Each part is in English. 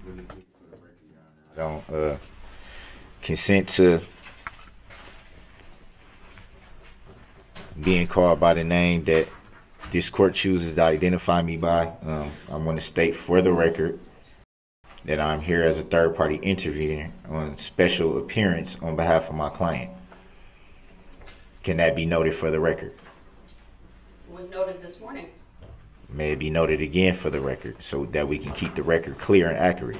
Really quick for the record, Your Honor. I don't consent to being called by the name that this court chooses to identify me by. I want to state for the record that I'm here as a third party intervener on special appearance on behalf of my client. Can that be noted for the record? It was noted this morning. May it be noted again for the record so that we can keep the record clear and accurate.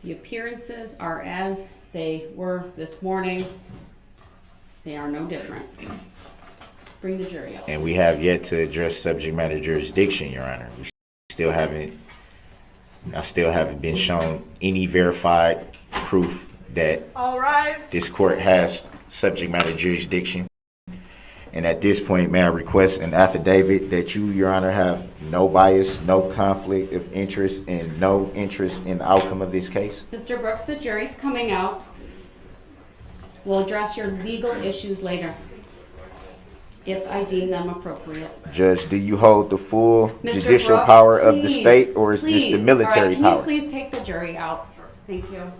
The appearances are as they were this morning. They are no different. Bring the jury up. And we have yet to address subject matter jurisdiction, Your Honor. I still haven't been shown any verified proof that All rise. this court has subject matter jurisdiction. And at this point, may I request an affidavit that you, Your Honor, have no bias, no conflict of interest, and no interest in the outcome of this case? Mr. Brooks, the jury's coming out. We'll address your legal issues later, if I deem them appropriate. Judge, do you hold the full Mr. judicial Brooks, power of the please, state, or is this the please. military All right, power? Can you please take the jury out? Thank you.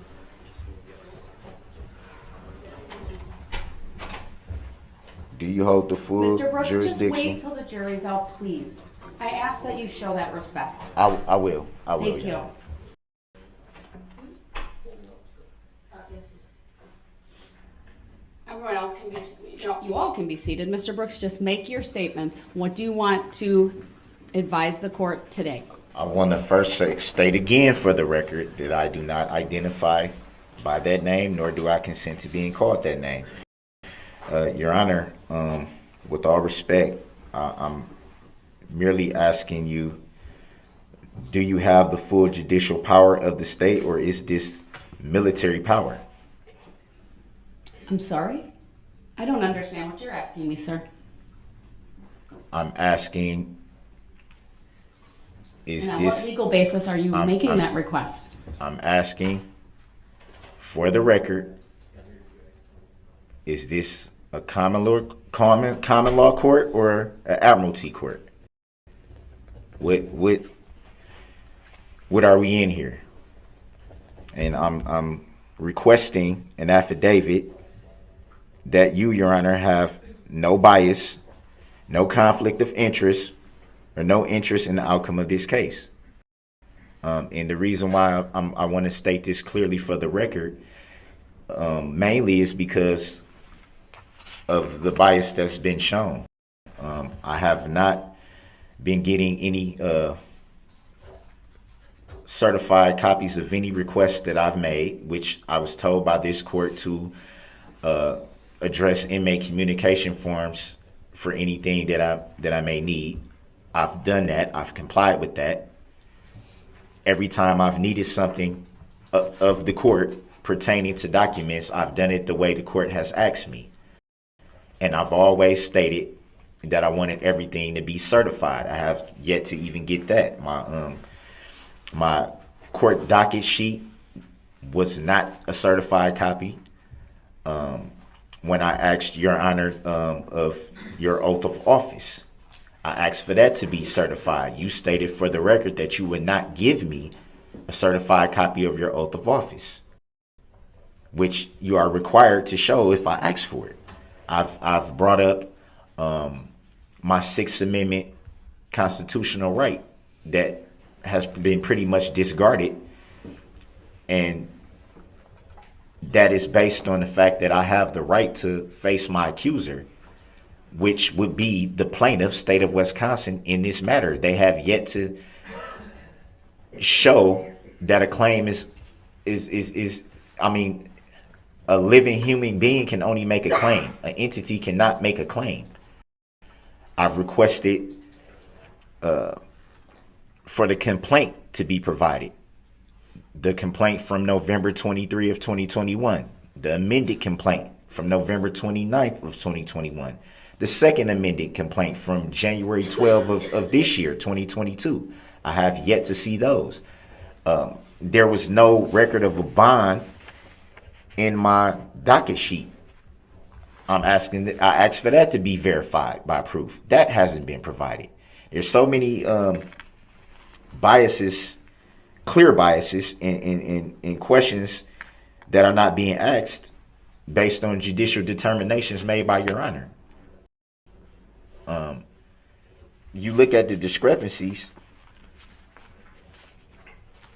Do you hold the full Mr. Brooks, just jurisdiction? wait till the jury's out, please. I ask that you show that respect. I will. Thank Your you. Honor. Everyone else can be, you all can be seated. Mr. Brooks, just make your statements. What do you want to advise the court today? I want to first state again for the record that I do not identify by that name, nor do I consent to being called that name. Your Honor, with all respect, I'm merely asking you, do you have the full judicial power of the state, or is this military power? I'm sorry? I don't understand what you're asking me, sir. I'm asking, is And on what this, legal basis are you making that request? I'm asking for the record, is this a common law court or an admiralty court? What are we in here? And I'm requesting an affidavit that you, Your Honor, have no bias, no conflict of interest, or no interest in the outcome of this case. And the reason why I want to state this clearly for the record, mainly is because of the bias that's been shown. I have not been getting any certified copies of any requests that I've made, which I was told by this court to address inmate communication forms for anything that I may need. I've done that. I've complied with that. Every time I've needed something of the court pertaining to documents, I've done it the way the court has asked me. And I've always stated that I wanted everything to be certified. I have yet to even get that. My court docket sheet was not a certified copy. When I asked Your Honor of your oath of office, I asked for that to be certified. You stated for the record that you would not give me a certified copy of your oath of office, which you are required to show if I ask for it. I've brought up my Sixth Amendment constitutional right that has been pretty much discarded, and that is based on the fact that I have the right to face my accuser, which would be the plaintiff, state of Wisconsin, in this matter. They have yet to show that a claim is I mean, a living human being can only make a claim. An entity cannot make a claim. I've requested for the complaint to be provided. The complaint from November 23 of 2021. The amended complaint from November 29th of 2021. The second amended complaint from January 12 of this year, 2022. I have yet to see those. There was no record of a bond in my docket sheet. I asked for that to be verified by proof. That hasn't been provided. There's so many biases, clear biases in questions that are not being asked based on judicial determinations made by Your Honor. You look at the discrepancies,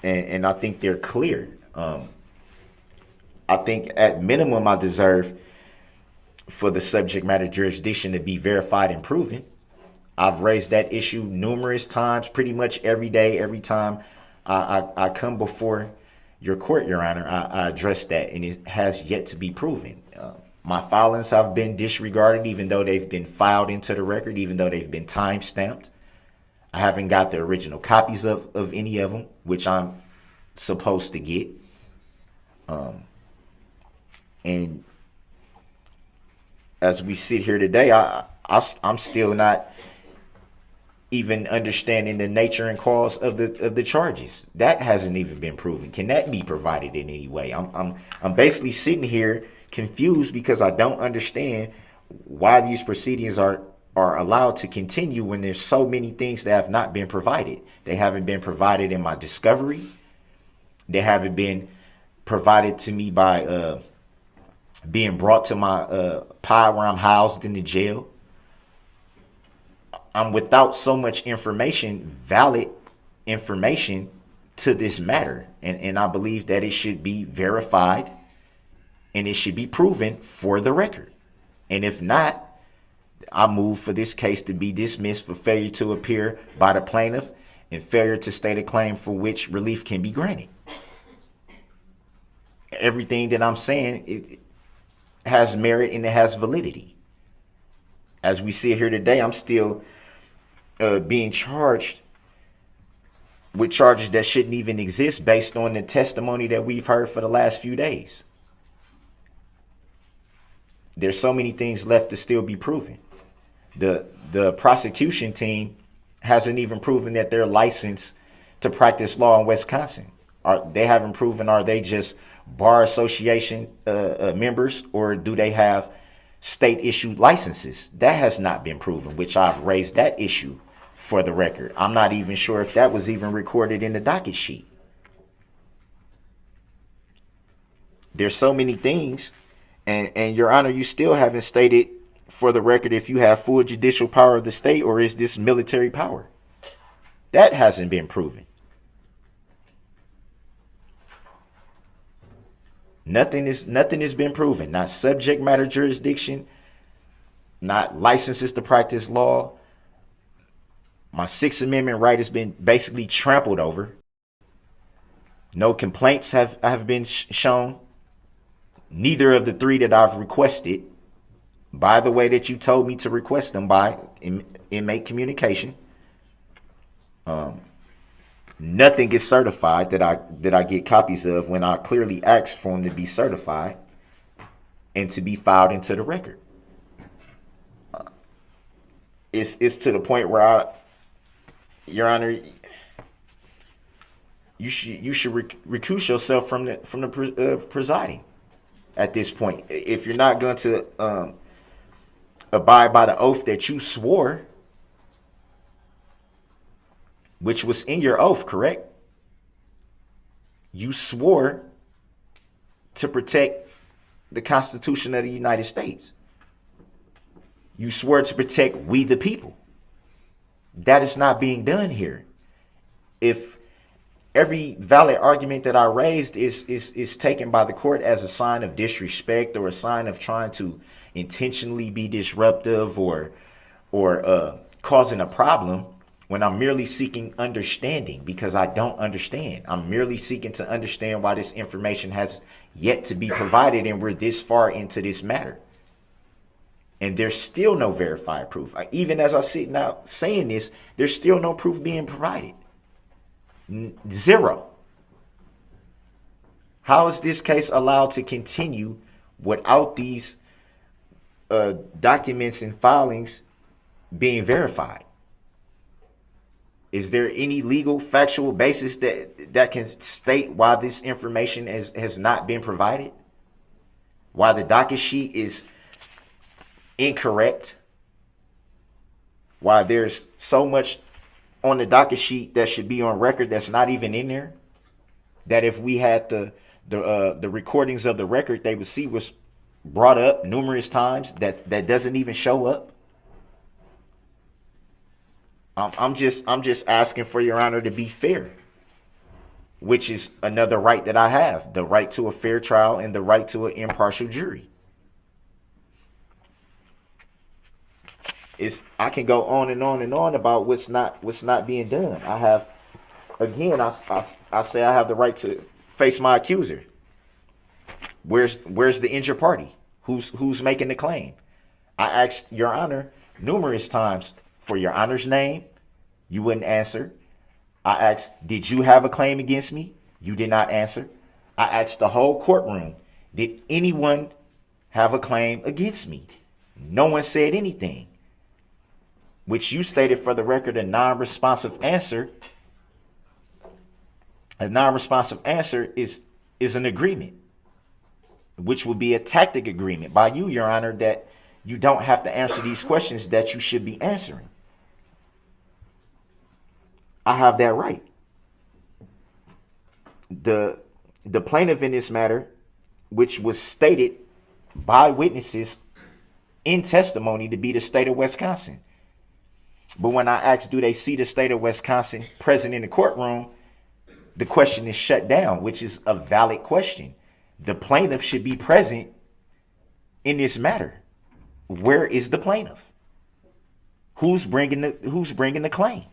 and I think they're clear. I think at minimum I deserve for the subject matter jurisdiction to be verified and proven. I've raised that issue numerous times, pretty much every day, every time I come before your court, Your Honor. I address that, and it has yet to be proven. My filings have been disregarded, even though they've been filed into the record, even though they've been time stamped. I haven't got the original copies of any of them, which I'm supposed to get. And as we sit here today, I'm still not even understanding the nature and cause of the charges. That hasn't even been proven. Can that be provided in any way? I'm basically sitting here confused because I don't understand why these proceedings are allowed to continue when there's so many things that have not been provided. They haven't been provided in my discovery. They haven't been provided to me by being brought to my pod where I'm housed in the jail. I'm without so much information, valid information to this matter. And I believe that it should be verified and it should be proven for the record. And if not, I move for this case to be dismissed for failure to appear by the plaintiff and failure to state a claim for which relief can be granted. Everything that I'm saying, it has merit and it has validity. As we sit here today, I'm still being charged with charges that shouldn't even exist based on the testimony that we've heard for the last few days. There's so many things left to still be proven. The prosecution team hasn't even proven that they're licensed to practice law in Wisconsin. They haven't proven, are they just bar association members, or do they have state issued licenses? That has not been proven, which I've raised that issue for the record. I'm not even sure if that was even recorded in the docket sheet. There's so many things, and Your Honor, you still haven't stated for the record if you have full judicial power of the state or is this military power. That hasn't been proven. Nothing has been proven. Not subject matter jurisdiction, not licenses to practice law. My Sixth Amendment right has been basically trampled over. No complaints have been shown. Neither of the three that I've requested, by the way that you told me to request them by inmate communication. Nothing gets certified that I get copies of when I clearly asked for them to be certified and to be filed into the record. It's to the point where Your Honor, you should recuse yourself from the presiding at this point. If you're not going to abide by the oath that you swore, which was in your oath, correct? You swore to protect the Constitution of the United States. You swore to protect we the people. That is not being done here. If every valid argument that I raised is taken by the court as a sign of disrespect or a sign of trying to intentionally be disruptive or causing a problem, when I'm merely seeking understanding, because I don't understand. I'm merely seeking to understand why this information has yet to be provided and we're this far into this matter. And there's still no verified proof. Even as I sit now saying this, there's still no proof being provided. Zero. How is this case allowed to continue without these documents and filings being verified? Is there any legal factual basis that can state why this information has not been provided? Why the docket sheet is incorrect? Why there's so much on the docket sheet that should be on record that's not even in there? That if we had the recordings of the record, they would see was brought up numerous times that doesn't even show up. I'm just asking for Your Honor to be fair, which is another right that I have, the right to a fair trial and the right to an impartial jury. I can go on and on and on about what's not being done. I have, again, I say I have the right to face my accuser. Where's the injured party? Who's making the claim? I asked Your Honor numerous times for Your Honor's name. You wouldn't answer. I asked, did you have a claim against me? You did not answer. I asked the whole courtroom, did anyone have a claim against me? No one said anything, which you stated for the record a non-responsive answer. A non-responsive answer is an agreement, which would be a tactic agreement by you, Your Honor, that you don't have to answer these questions that you should be answering. I have that right. The plaintiff in this matter, which was stated by witnesses in testimony to be the state of Wisconsin. But when I asked, do they see the state of Wisconsin present in the courtroom, the question is shut down, which is a valid question. The plaintiff should be present in this matter. Where is the plaintiff? Who's bringing the claim?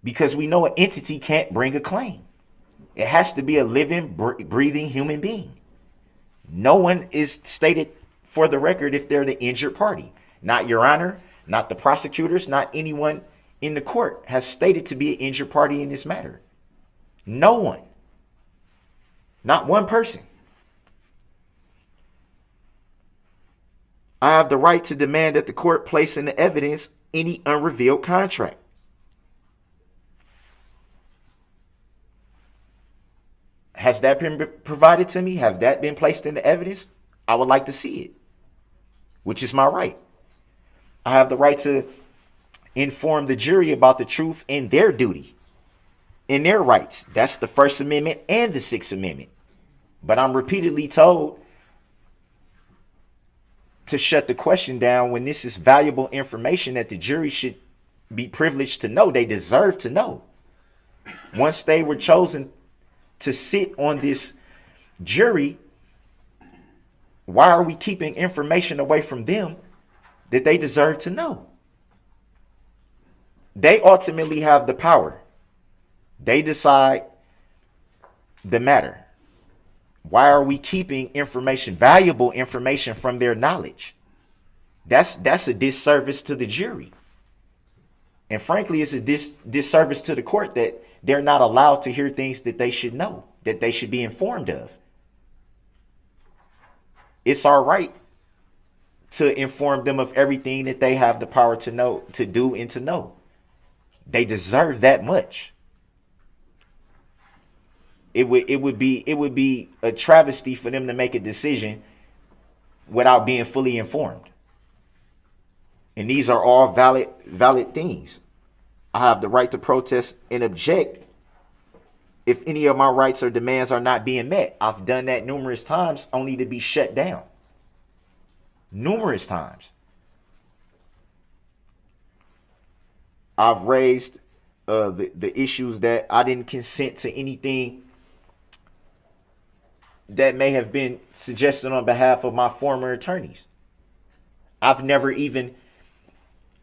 Because we know an entity can't bring a claim. It has to be a living, breathing human being. No one is stated for the record if they're the injured party. Not Your Honor, not the prosecutors, not anyone in the court has stated to be an injured party in this matter. No one. Not one person. I have the right to demand that the court place in the evidence any unrevealed contract. Has that been provided to me? Have that been placed in the evidence? I would like to see it, which is my right. I have the right to inform the jury about the truth in their duty, in their rights. That's the First Amendment and the Sixth Amendment. But I'm repeatedly told to shut the question down when this is valuable information that the jury should be privileged to know. They deserve to know. Once they were chosen to sit on this jury, why are we keeping information away from them that they deserve to know? They ultimately have the power. They decide the matter. Why are we keeping information, valuable information, from their knowledge? That's a disservice to the jury. And frankly, it's a disservice to the court that they're not allowed to hear things that they should know, that they should be informed of. It's our right to inform them of everything that they have the power to know, to do, and to know. They deserve that much. It would be a travesty for them to make a decision without being fully informed. And these are all valid things. I have the right to protest and object if any of my rights or demands are not being met. I've done that numerous times only to be shut down. Numerous times. I've raised the issues that I didn't consent to anything that may have been suggested on behalf of my former attorneys. I've never even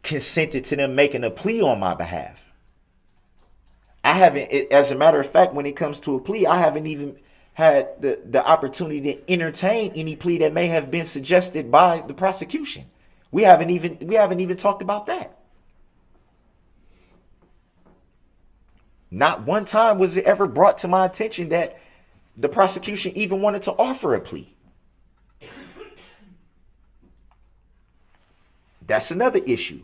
consented to them making a plea on my behalf. I haven't, as a matter of fact, when it comes to a plea, I haven't even had the opportunity to entertain any plea that may have been suggested by the prosecution. We haven't even talked about that. Not one time was it ever brought to my attention that the prosecution even wanted to offer a plea. That's another issue.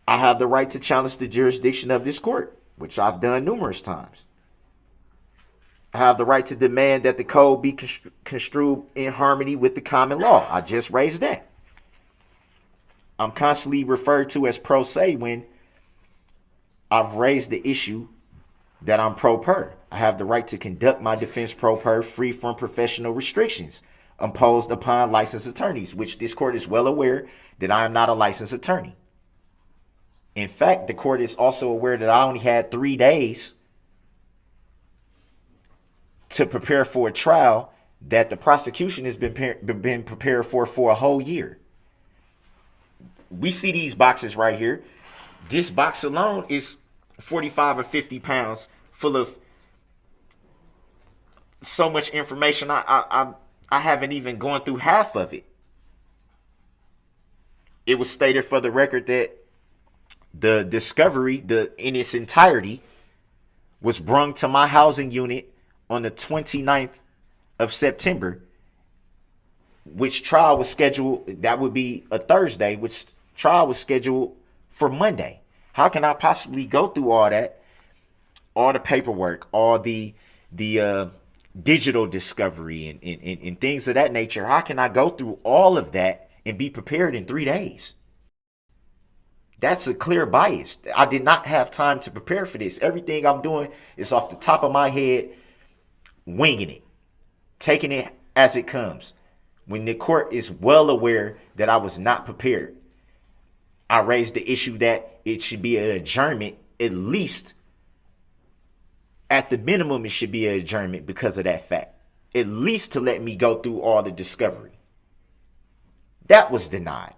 I have the right to challenge the jurisdiction of this court, which I've done numerous times. I have the right to demand that the code be construed in harmony with the common law. I just raised that. I'm constantly referred to as pro se when I've raised the issue that I'm pro per. I have the right to conduct my defense pro per, free from professional restrictions imposed upon licensed attorneys, which this court is well aware that I am not a licensed attorney. In fact, the court is also aware that I only had 3 days to prepare for a trial that the prosecution has been prepared for a whole year. We see these boxes right here. This box alone is 45 or 50 pounds full of so much information. I haven't even gone through half of it. It was stated for the record that the discovery, in its entirety, was brung to my housing unit on the 29th of September, which trial was scheduled, that would be a Thursday, which trial was scheduled for Monday. How can I possibly go through all that, all the paperwork, all the digital discovery and things of that nature? How can I go through all of that and be prepared in 3 days? That's a clear bias. I did not have time to prepare for this. Everything I'm doing is off the top of my head, winging it, taking it as it comes. When the court is well aware that I was not prepared, I raised the issue that it should be an adjournment, at least at the minimum, it should be an adjournment because of that fact, at least to let me go through all the discovery. That was denied.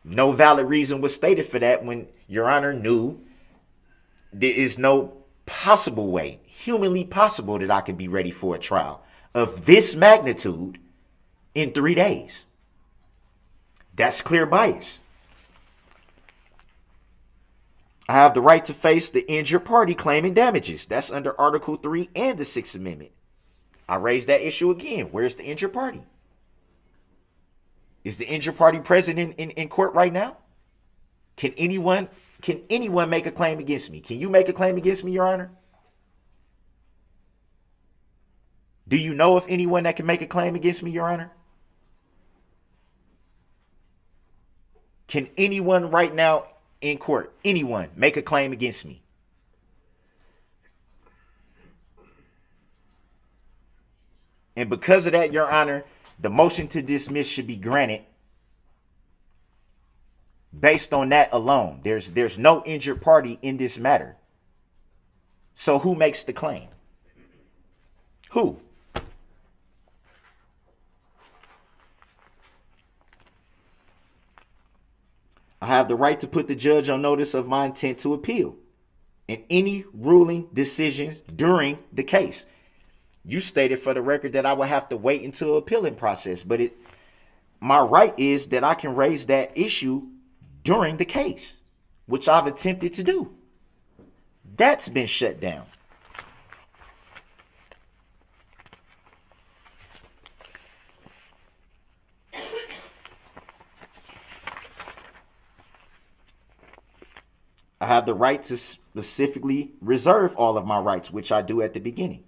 No valid reason was stated for that when Your Honor knew there is no possible way, humanly possible, that I could be ready for a trial of this magnitude in 3 days. That's clear bias. I have the right to face the injured party claiming damages. That's under Article 3 and the 6th Amendment. I raised that issue again. Where's the injured party? Is the injured party present in court right now? Can anyone make a claim against me? Can you make a claim against me, Your Honor? Do you know of anyone that can make a claim against me, Your Honor? Can anyone right now in court, anyone, make a claim against me? And because of that, Your Honor, the motion to dismiss should be granted based on that alone. There's no injured party in this matter. So who makes the claim? Who? I have the right to put the judge on notice of my intent to appeal and any ruling decisions during the case. You stated for the record that I would have to wait until appealing process, but my right is that I can raise that issue during the case, which I've attempted to do. That's been shut down. I have the right to specifically reserve all of my rights, which I do at the beginning.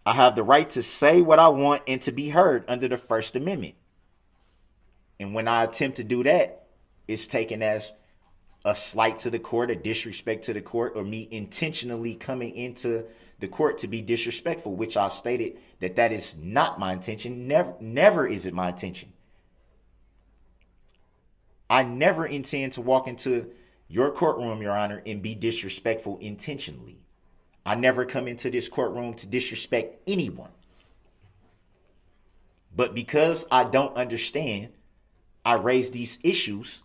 I have the right to say what I want and to be heard under the First Amendment. And when I attempt to do that, it's taken as a slight to the court, a disrespect to the court, or me intentionally coming into the court to be disrespectful, which I've stated that is not my intention. Never is it my intention. I never intend to walk into your courtroom, Your Honor, and be disrespectful intentionally. I never come into this courtroom to disrespect anyone. But because I don't understand, I raise these issues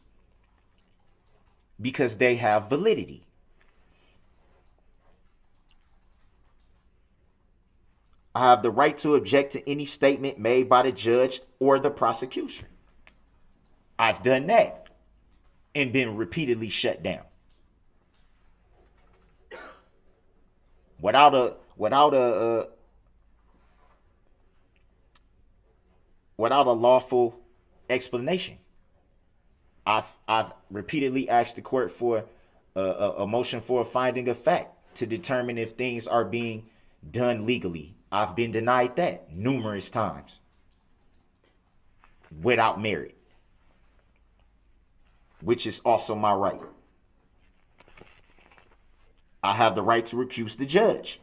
because they have validity. I have the right to object to any statement made by the judge or the prosecution. I've done that and been repeatedly shut down. Without a lawful explanation. I've repeatedly asked the court for a motion for a finding of fact to determine if things are being done legally. I've been denied that numerous times. without merit, which is also my right. I have the right to recuse the judge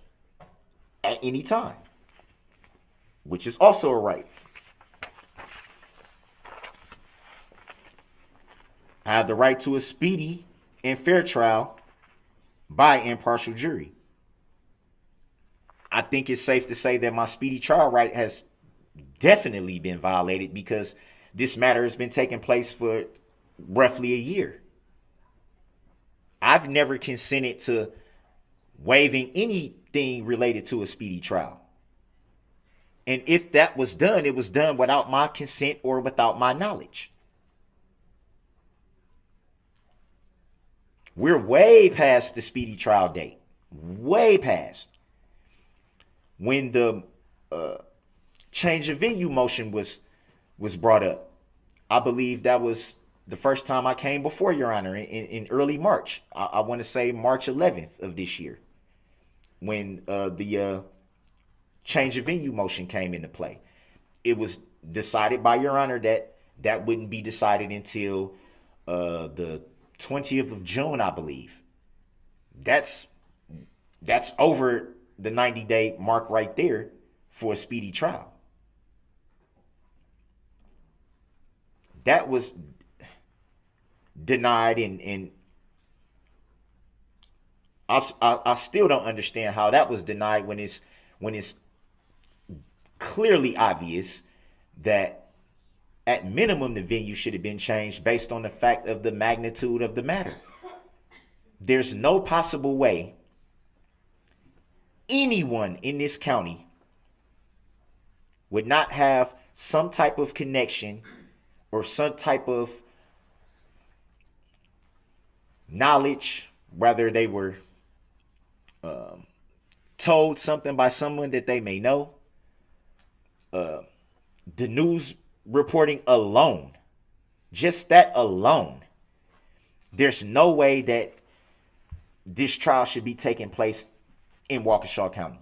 at any time, which is also a right. I have the right to a speedy and fair trial by impartial jury. I think it's safe to say that my speedy trial right has definitely been violated because this matter has been taking place for roughly a year. I've never consented to waiving anything related to a speedy trial. And if that was done, it was done without my consent or without my knowledge. We're way past the speedy trial date. Way past. When the change of venue motion was brought up, I believe that was the first time I came before Your Honor in early March. I want to say March 11th of this year, when the change of venue motion came into play. It was decided by Your Honor that that wouldn't be decided until the 20th of June, I believe. That's over the 90-day mark right there for a speedy trial. That was denied, and I still don't understand how that was denied when it's clearly obvious that at minimum the venue should have been changed based on the fact of the magnitude of the matter. There's no possible way anyone in this county would not have some type of connection or some type of knowledge, whether they were told something by someone that they may know. The news reporting alone, just that alone, there's no way that this trial should be taking place in Waukesha County.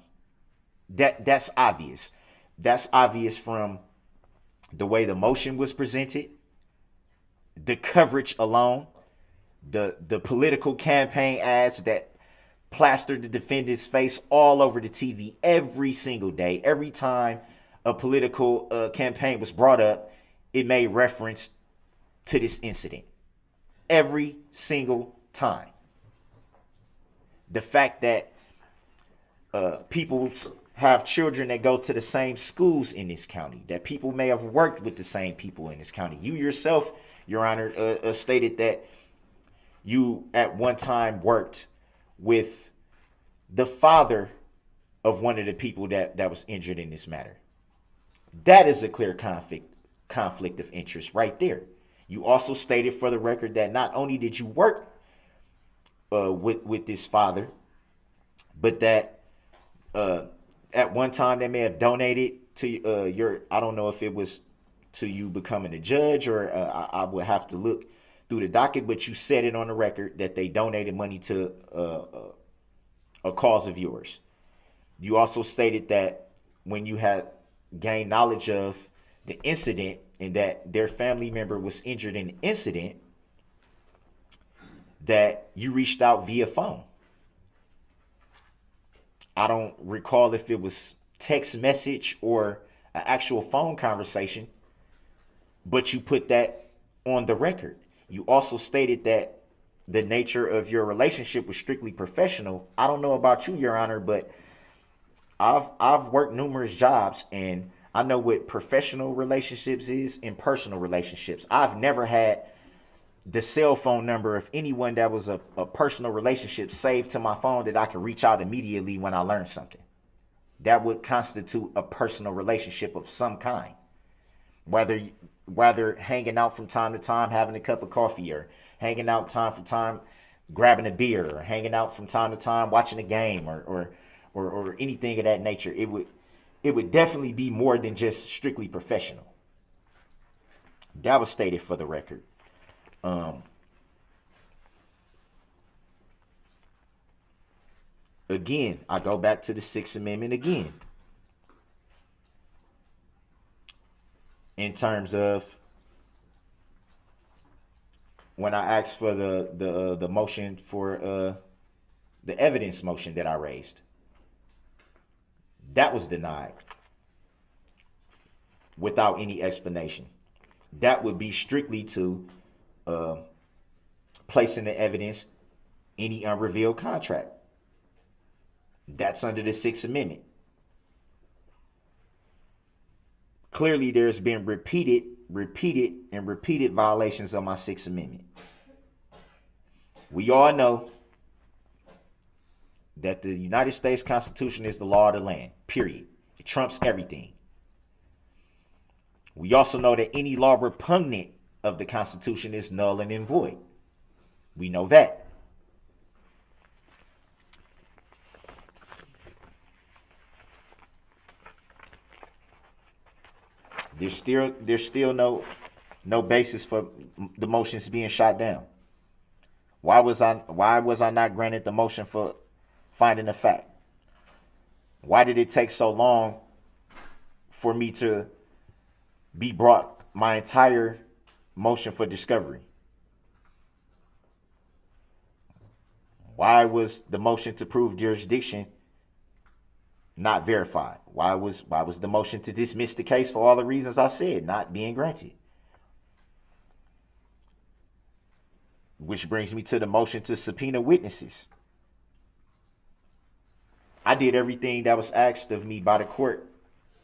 That's obvious. That's obvious from the way the motion was presented, the coverage alone, the political campaign ads that plastered the defendant's face all over the TV every single day. Every time a political campaign was brought up, it made reference to this incident. Every single time. The fact that people have children that go to the same schools in this county, that people may have worked with the same people in this county. You yourself, Your Honor, stated that you at one time worked with the father of one of the people that was injured in this matter. That is a clear conflict of interest right there. You also stated for the record that not only did you work with this father, but that at one time they may have donated to your, I don't know if it was to you becoming a judge, or I would have to look through the docket, but you said it on the record that they donated money to a cause of yours. You also stated that when you had gained knowledge of the incident and that their family member was injured in the incident, that you reached out via phone. I don't recall if it was text message or an actual phone conversation, but you put that on the record. You also stated that the nature of your relationship was strictly professional. I don't know about you, Your Honor, but I've worked numerous jobs, and I know what professional relationships is and personal relationships. I've never had the cell phone number of anyone that was a personal relationship saved to my phone that I could reach out immediately when I learned something. That would constitute a personal relationship of some kind. Whether hanging out from time to time, having a cup of coffee, or hanging out time for time, grabbing a beer, or hanging out from time to time, watching a game, or anything of that nature. It would definitely be more than just strictly professional. That was stated for the record. Again, I go back to the Sixth Amendment again. in terms of when I asked for the motion for the evidence motion that I raised. That was denied without any explanation. That would be strictly to place in the evidence any unrevealed contract. That's under the Sixth Amendment. Clearly, there's been repeated violations of my Sixth Amendment. We all know that the United States Constitution is the law of the land, period. It trumps everything. We also know that any law repugnant of the Constitution is null and void. We know that. There's still no basis for the motions being shot down. Why was I not granted the motion for finding a fact? Why did it take so long for me to be brought my entire motion for discovery? Why was the motion to prove jurisdiction not verified? Why was the motion to dismiss the case for all the reasons I said not being granted? Which brings me to the motion to subpoena witnesses. I did everything that was asked of me by the court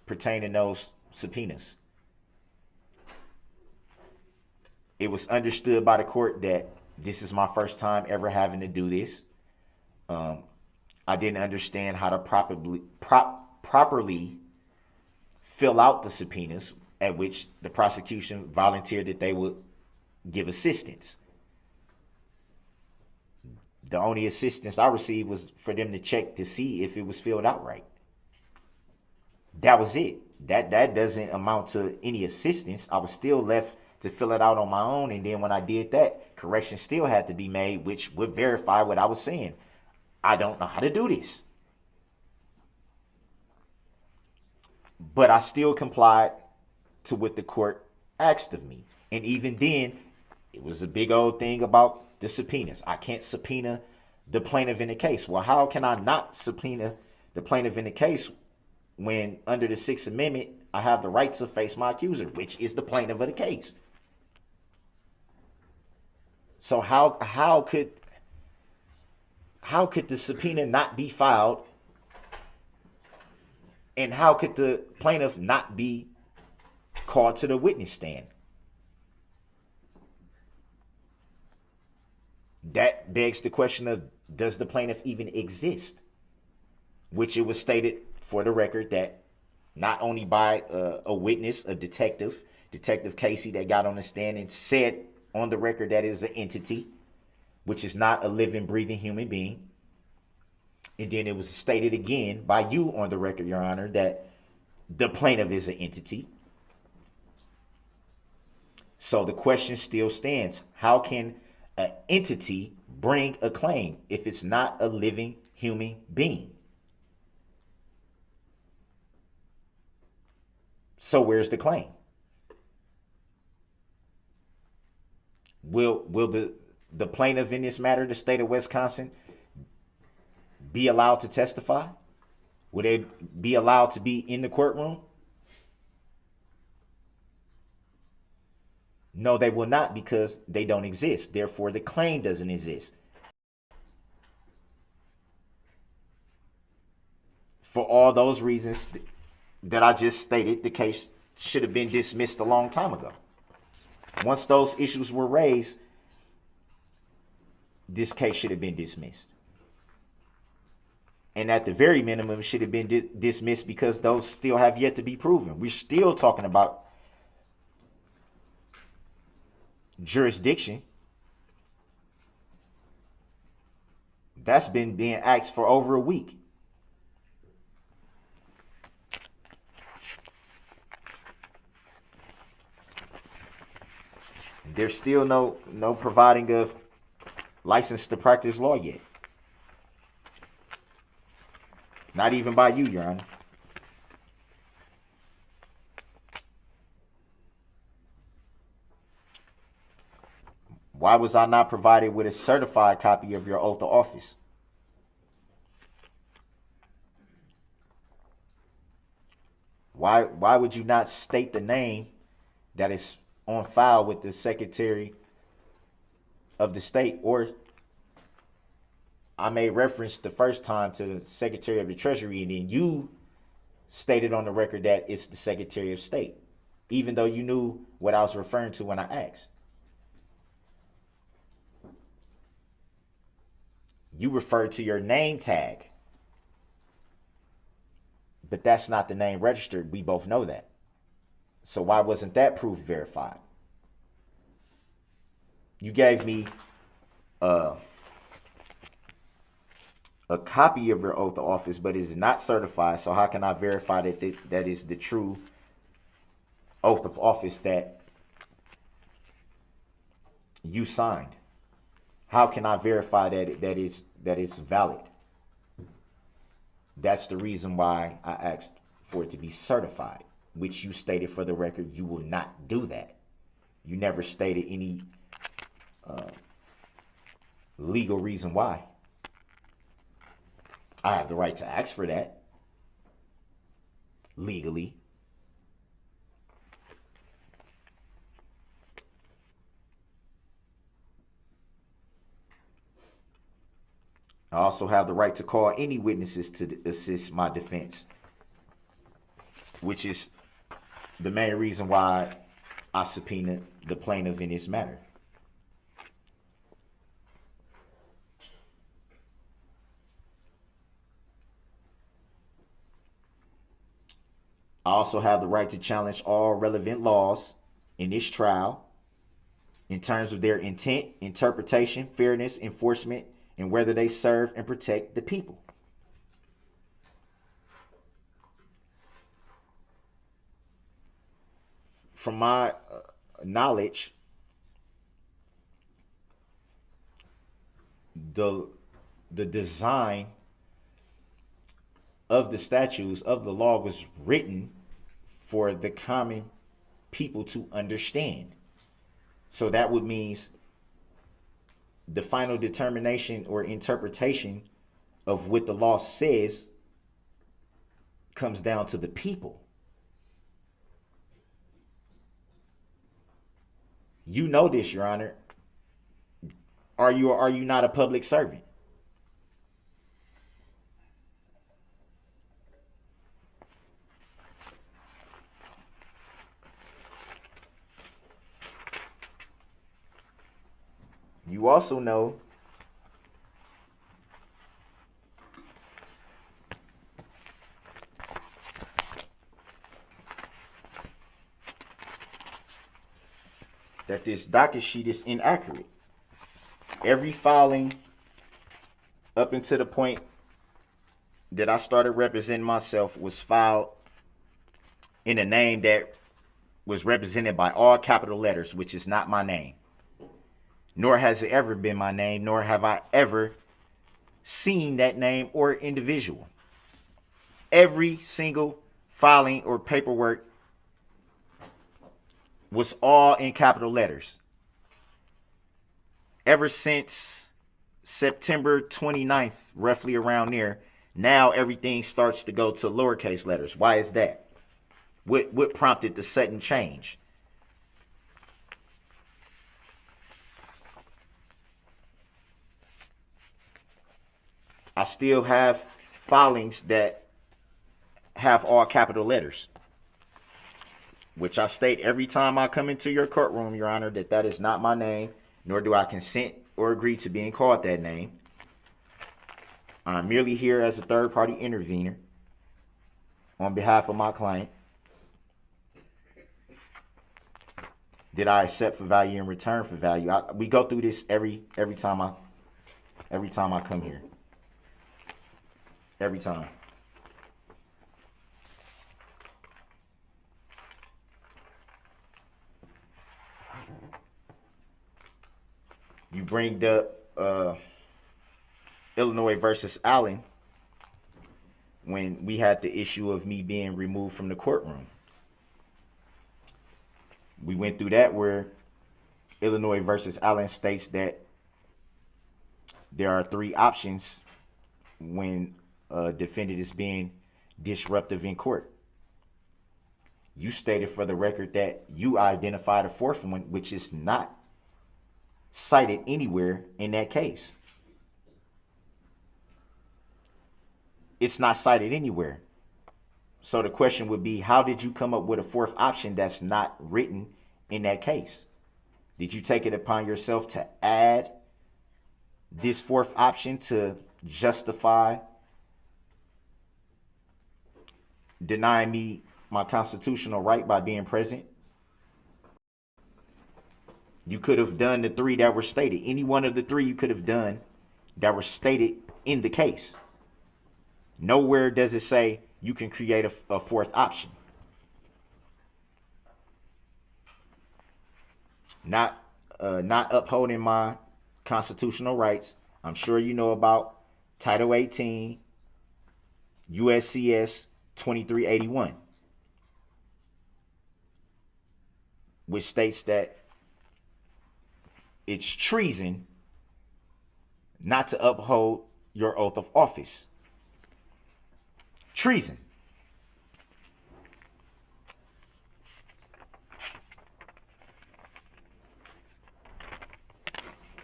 pertaining to those subpoenas. It was understood by the court that this is my first time ever having to do this. I didn't understand how to properly fill out the subpoenas, at which the prosecution volunteered that they would give assistance. The only assistance I received was for them to check to see if it was filled out right. That was it. That doesn't amount to any assistance. I was still left to fill it out on my own, and then when I did that, corrections still had to be made, which would verify what I was saying. I don't know how to do this. But I still complied to what the court asked of me. And even then, it was a big old thing about the subpoenas. I can't subpoena the plaintiff in the case. Well, how can I not subpoena the plaintiff in the case when under the Sixth Amendment, I have the right to face my accuser, which is the plaintiff of the case? So how could the subpoena not be filed? And how could the plaintiff not be called to the witness stand? That begs the question of, does the plaintiff even exist? Which it was stated for the record that not only by a witness, a Detective Casey, that got on the stand and said on the record that is an entity, which is not a living, breathing human being. And then it was stated again by you on the record, Your Honor, that the plaintiff is an entity. So the question still stands. How can an entity bring a claim if it's not a living human being? So where's the claim? Will the plaintiff in this matter, the state of Wisconsin, be allowed to testify? Will they be allowed to be in the courtroom? No, they will not, because they don't exist. Therefore, the claim doesn't exist. For all those reasons that I just stated, the case should have been dismissed a long time ago. Once those issues were raised, this case should have been dismissed. And at the very minimum, it should have been dismissed because those still have yet to be proven. We're still talking about jurisdiction. That's been being asked for over a week. There's still no providing of license to practice law yet. Not even by you, Your Honor. Why was I not provided with a certified copy of your oath of office? Why would you not state the name that is on file with the Secretary of the State? Or I made reference the first time to the Secretary of the Treasury, and then you stated on the record that it's the Secretary of State, even though you knew what I was referring to when I asked. You referred to your name tag, but that's not the name registered. We both know that. So why wasn't that proof verified? You gave me a copy of your oath of office, but it is not certified. So how can I verify that that is the true oath of office that you signed? How can I verify that it's valid? That's the reason why I asked for it to be certified, which you stated for the record you will not do that. You never stated any legal reason why. I have the right to ask for that legally. I also have the right to call any witnesses to assist my defense, which is the main reason why I subpoenaed the plaintiff in this matter. I also have the right to challenge all relevant laws in this trial in terms of their intent, interpretation, fairness, enforcement, and whether they serve and protect the people. From my knowledge, the design of the statutes of the law was written for the common people to understand. So that would mean the final determination or interpretation of what the law says comes down to the people. You know this, Your Honor. Are you not a public servant? You also know that this docket sheet is inaccurate. Every filing up until the point that I started representing myself was filed in a name that was represented by all capital letters, which is not my name. Nor has it ever been my name, nor have I ever seen that name or individual. Every single filing or paperwork was all in capital letters. Ever since September 29th, roughly around there, now everything starts to go to lowercase letters. Why is that? What prompted the sudden change? I still have filings that have all capital letters, which I state every time I come into your courtroom, Your Honor, that is not my name, nor do I consent or agree to being called that name. I'm merely here as a third-party intervener on behalf of my client. Did I accept for value in return for value? We go through this every time I come here. Every time. You bring up Illinois versus Allen when we had the issue of me being removed from the courtroom. We went through that where Illinois versus Allen states that there are three options when a defendant is being disruptive in court. You stated for the record that you identified a fourth one, which is not cited anywhere in that case. It's not cited anywhere. So the question would be, how did you come up with a fourth option that's not written in that case? Did you take it upon yourself to add this fourth option to justify denying me my constitutional right by being present? You could have done the three that were stated. Any one of the three you could have done that were stated in the case. Nowhere does it say you can create a fourth option. Not upholding my constitutional rights. I'm sure you know about Title 18, USCS 2381, which states that it's treason not to uphold your oath of office. Treason.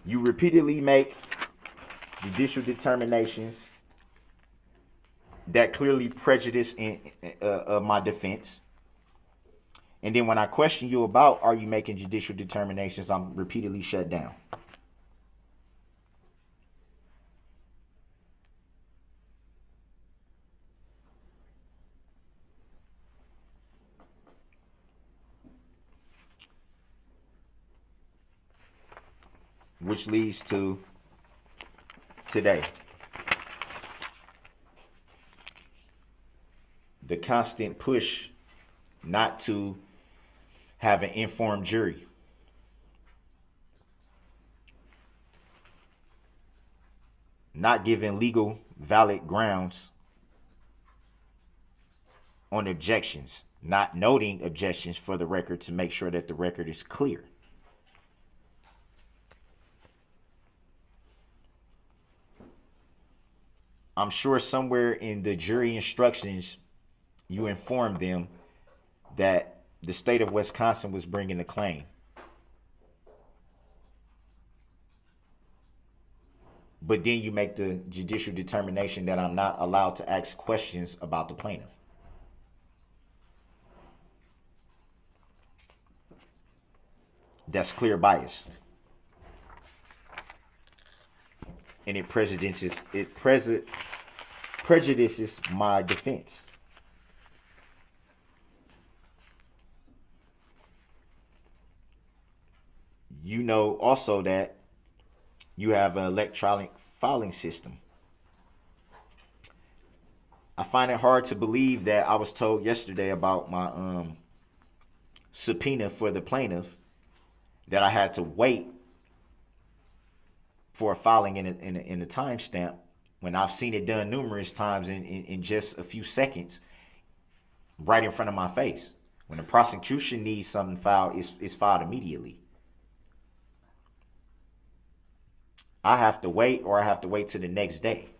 You repeatedly make judicial determinations that clearly prejudice my defense. And then when I question you about, are you making judicial determinations, I'm repeatedly shut down. Which leads to today. The constant push not to have an informed jury. Not giving legal valid grounds on objections. Not noting objections for the record to make sure that the record is clear. I'm sure somewhere in the jury instructions, you informed them that the state of Wisconsin was bringing a claim. But then you make the judicial determination that I'm not allowed to ask questions about the plaintiff. That's clear bias. And it prejudices my defense. You know also that you have an electronic filing system. I find it hard to believe that I was told yesterday about my subpoena for the plaintiff that I had to wait for a filing in a timestamp when I've seen it done numerous times in just a few seconds right in front of my face. When the prosecution needs something filed, it's filed immediately. I have to wait, or I have to wait till the next day.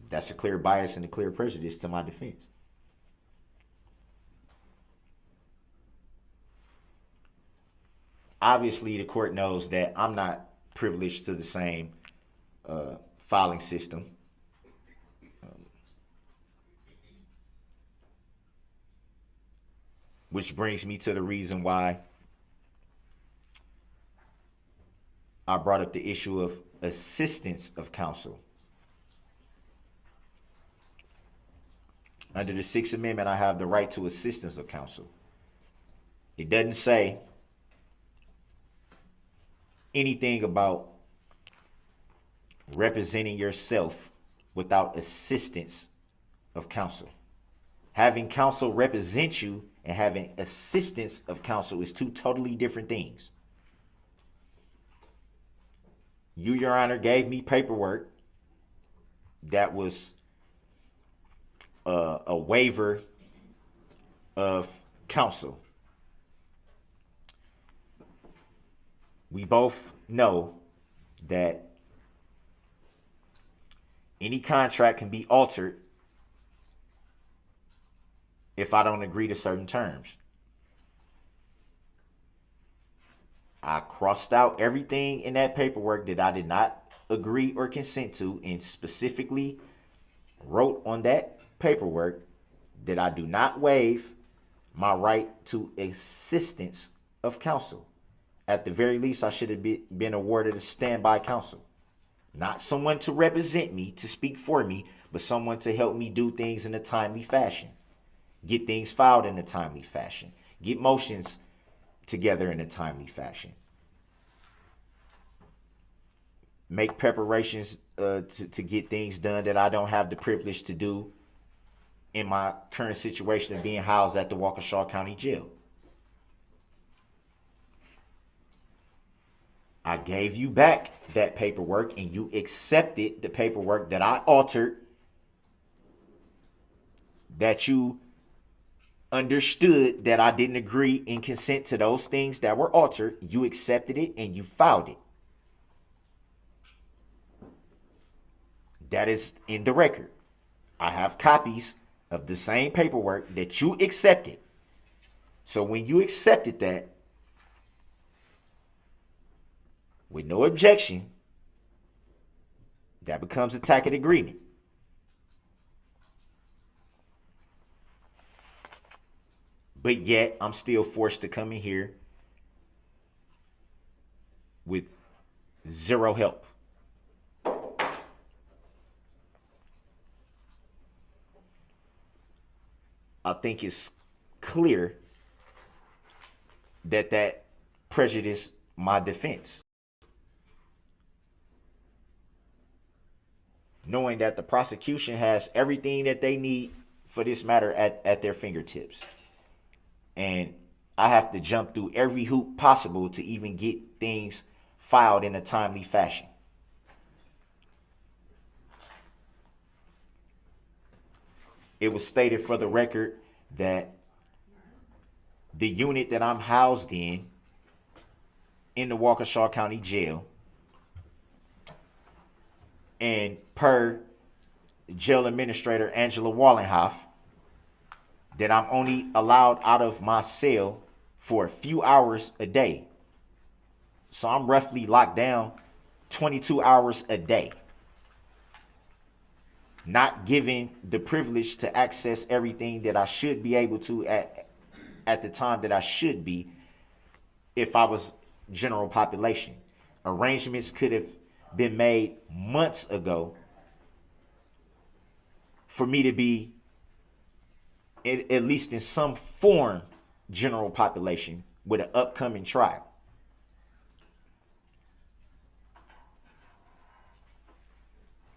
That's a clear bias and a clear prejudice to my defense. Obviously, the court knows that I'm not privileged to the same filing system. Which brings me to the reason why I brought up the issue of assistance of counsel. Under the Sixth Amendment, I have the right to assistance of counsel. It doesn't say anything about representing yourself without assistance of counsel. Having counsel represent you and having assistance of counsel is two totally different things. You, Your Honor, gave me paperwork that was a waiver of counsel. We both know that any contract can be altered if I don't agree to certain terms. I crossed out everything in that paperwork that I did not agree or consent to, and specifically wrote on that paperwork that I do not waive my right to assistance of counsel. At the very least, I should have been awarded a standby counsel. Not someone to represent me, to speak for me, but someone to help me do things in a timely fashion. Get things filed in a timely fashion. Get motions together in a timely fashion. Make preparations to get things done that I don't have the privilege to do in my current situation of being housed at the Waukesha County Jail. I gave you back that paperwork and you accepted the paperwork that I altered, that you understood that I didn't agree and consent to those things that were altered. You accepted it and you filed it. That is in the record. I have copies of the same paperwork that you accepted. So when you accepted that, with no objection, that becomes a tacit agreement. But yet, I'm still forced to come in here with zero help. I think it's clear that prejudiced my defense. Knowing that the prosecution has everything that they need for this matter at their fingertips. And I have to jump through every hoop possible to even get things filed in a timely fashion. It was stated for the record that the unit that I'm housed in the Waukesha County Jail, and per jail administrator Angela Wallenhoff, that I'm only allowed out of my cell for a few hours a day. So I'm roughly locked down 22 hours a day. Not given the privilege to access everything that I should be able to at the time that I should be if I was general population. Arrangements could have been made months ago for me to be at least in some form general population with an upcoming trial.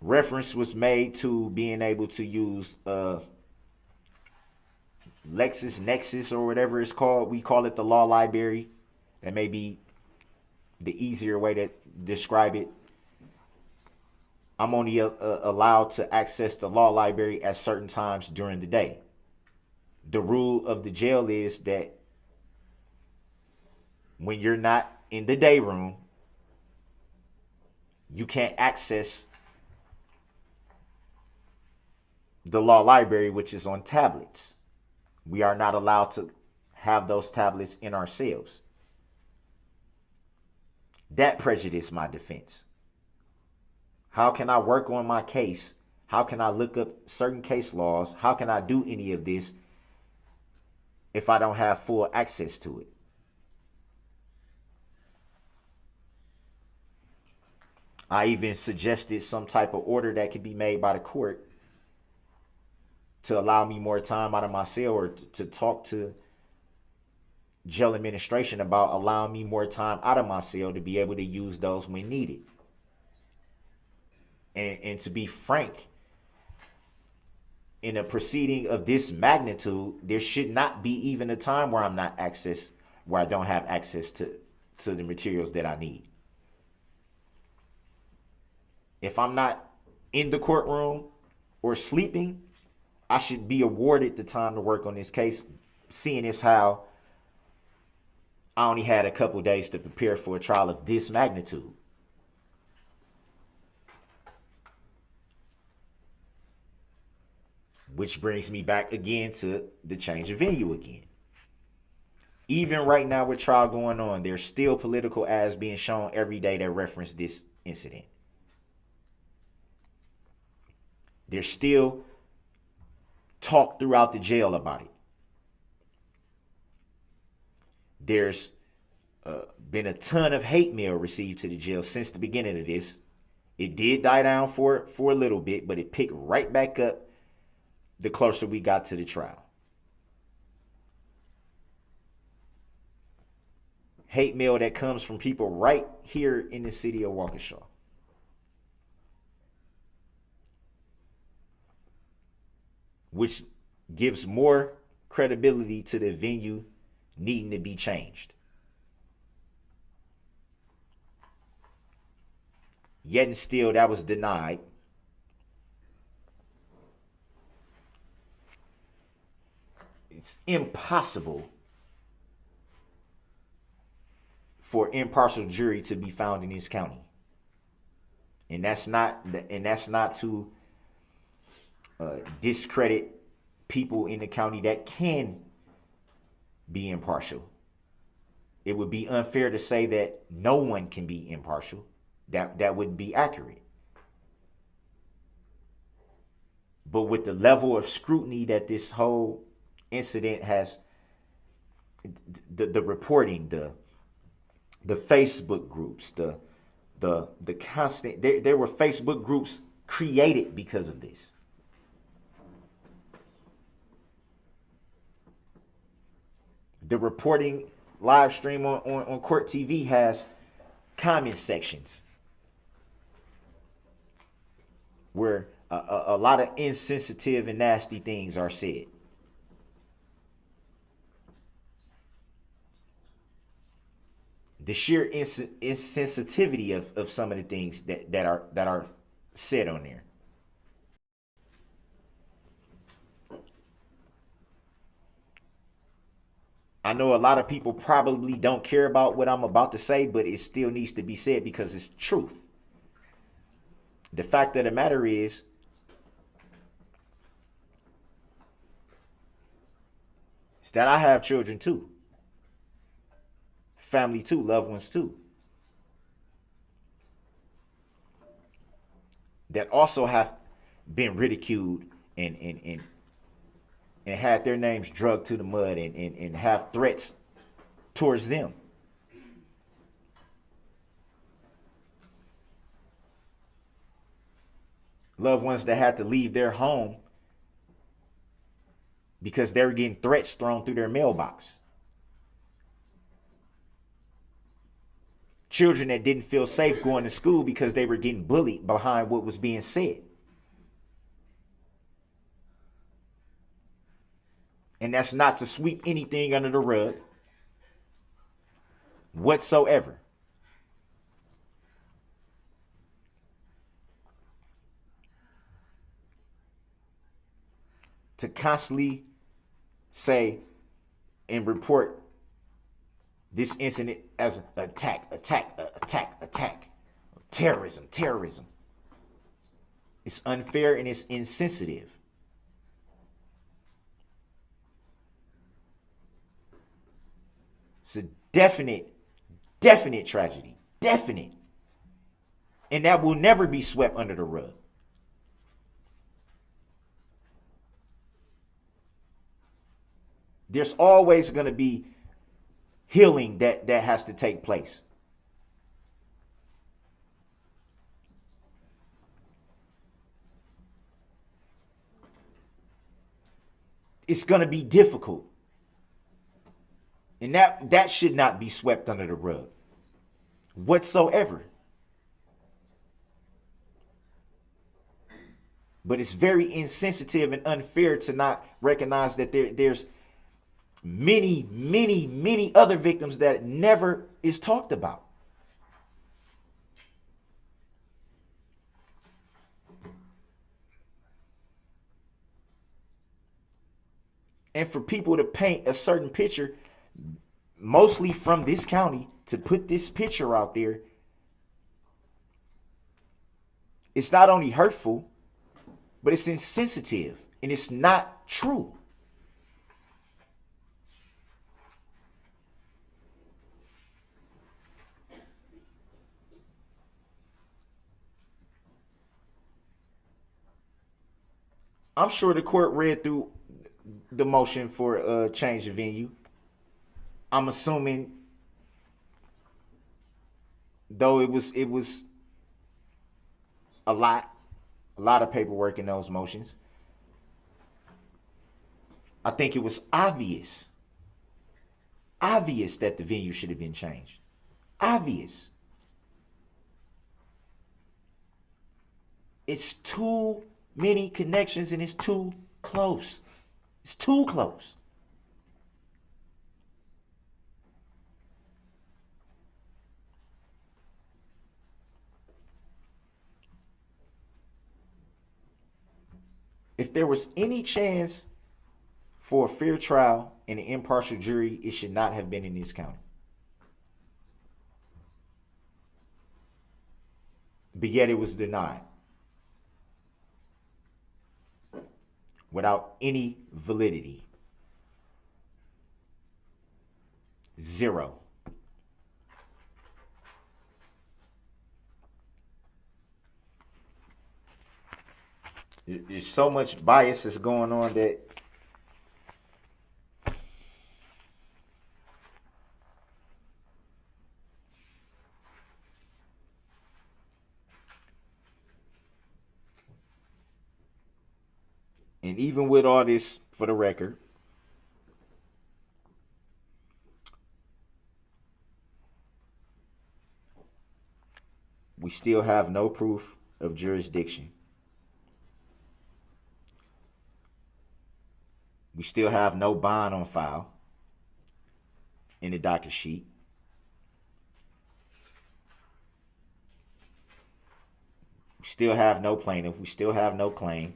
Reference was made to being able to use LexisNexis or whatever it's called. We call it the law library. That may be the easier way to describe it. I'm only allowed to access the law library at certain times during the day. The rule of the jail is that when you're not in the day room, you can't access the law library, which is on tablets. We are not allowed to have those tablets in our cells. That prejudiced my defense. How can I work on my case? How can I look up certain case laws? How can I do any of this if I don't have full access to it? I even suggested some type of order that could be made by the court to allow me more time out of my cell, or to talk to jail administration about allowing me more time out of my cell to be able to use those when needed. And to be frank, in a proceeding of this magnitude, there should not be even a time where I don't have access to the materials that I need. If I'm not in the courtroom or sleeping, I should be awarded the time to work on this case, seeing as how I only had a couple days to prepare for a trial of this magnitude. Which brings me back again to the change of venue again. Even right now with trial going on, there's still political ads being shown every day that reference this incident. There's still talk throughout the jail about it. There's been a ton of hate mail received to the jail since the beginning of this. It did die down for a little bit, but it picked right back up the closer we got to the trial. Hate mail that comes from people right here in the city of Waukesha. Which gives more credibility to the venue needing to be changed. Yet and still, that was denied. It's impossible for impartial jury to be found in this county, and that's not to discredit people in the county that can be impartial. It would be unfair to say that no one can be impartial. That wouldn't be accurate. But with the level of scrutiny that this whole incident has, the reporting, the Facebook groups, the constant, there were Facebook groups created because of this. The reporting live stream on Court TV has comment sections where a lot of insensitive and nasty things are said. The sheer insensitivity of some of the things that are said on there. I know a lot of people probably don't care about what I'm about to say, but it still needs to be said because it's truth. The fact of the matter is, that I have children too. Family too, loved ones too. That also have been ridiculed and had their names drugged to the mud and have threats towards them. Loved ones that had to leave their home because they were getting threats thrown through their mailbox. Children that didn't feel safe going to school because they were getting bullied behind what was being said. And that's not to sweep anything under the rug whatsoever. To constantly say and report this incident as attack, terrorism. It's unfair and it's insensitive. It's a definite tragedy. Definite. And that will never be swept under the rug. There's always going to be healing that has to take place. It's going to be difficult. And that should not be swept under the rug whatsoever. But it's very insensitive and unfair to not recognize that there's many other victims that never is talked about. And for people to paint a certain picture mostly from this county to put this picture out there, it's not only hurtful, but it's insensitive and it's not true. I'm sure the court read through the motion for change of venue. I'm assuming, though it was a lot of paperwork in those motions. I think it was obvious that the venue should have been changed. Obvious. It's too many connections and it's too close. It's too close. If there was any chance for a fair trial and an impartial jury, it should not have been in this county. But yet it was denied without any validity. Zero. There's so much bias that's going on that and even with all this, for the record, we still have no proof of jurisdiction. We still have no bond on file in the docket sheet. We still have no plaintiff. We still have no claim.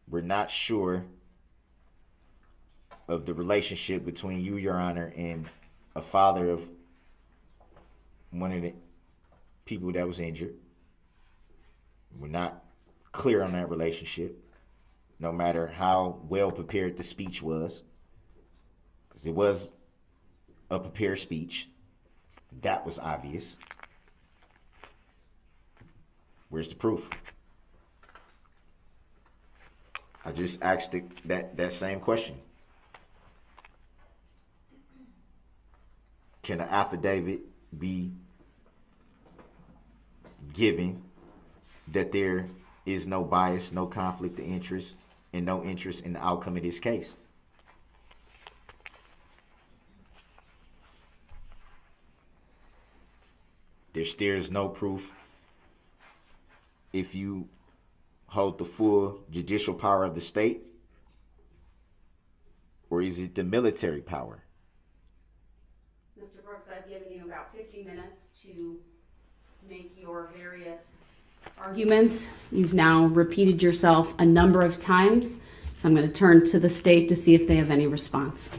We're not sure of the relationship between you, Your Honor, and a father of one of the people that was injured. We're not clear on that relationship, no matter how well prepared the speech was, because it was a prepared speech. That was obvious. Where's the proof? I just asked that same question. Can an affidavit be given that there is no bias, no conflict of interest, and no interest in the outcome of this case? There still is no proof if you hold the full judicial power of the state, or is it the military power? Mr. Brooks, I've given you about 50 minutes to make your various arguments. You've now repeated yourself a number of times, so I'm going to turn to the state to see if they have any response.